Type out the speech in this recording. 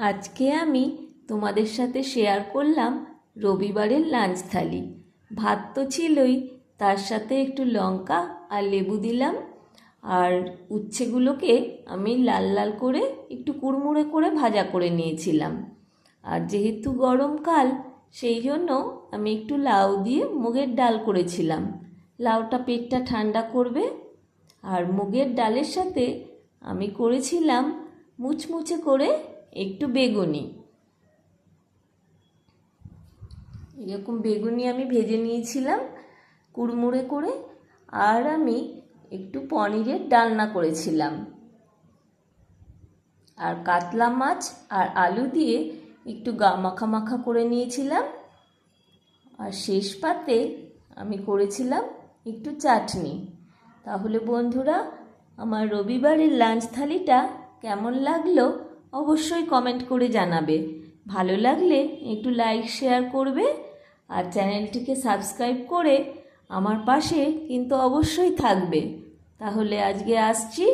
আজকে আমি তোমাদের সাথে শেয়ার করলাম রবিবারের লাঞ্চ থালি। ভাত তো ছিলই, তার সাথে একটু লঙ্কা আর লেবু দিলাম। আর উচ্ছেগুলোকে আমি লাল লাল করে একটু কুড়মুড়ে করে ভাজা করে নিয়েছিলাম। আর যেহেতু গরমকাল, সেই জন্য আমি একটু লাউ দিয়ে মুগের ডাল করেছিলাম। লাউটা পেটটা ঠান্ডা করবে। আর মুগের ডালের সাথে আমি করেছিলাম মুচমুচে করে একটু বেগুনি। এরকম বেগুনি আমি ভেজে নিয়েছিলাম কুড়মুড়ে করে। আর আমি একটু পনিরের ডালনা করেছিলাম। আর কাতলা মাছ আর আলু দিয়ে একটু মাখা মাখা করে নিয়েছিলাম। আর শেষ পাতে আমি করেছিলাম একটু চাটনি। তাহলে বন্ধুরা, আমার রবিবারের লাঞ্চ থালিটা কেমন লাগলো অবশ্যই কমেন্ট করে জানাবে। ভালো লাগলে একটু লাইক শেয়ার করবে। আর চ্যানেলটিকে সাবস্ক্রাইব করে আমার পাশে কিন্তু অবশ্যই থাকবে। তাহলে আজকে আসছি।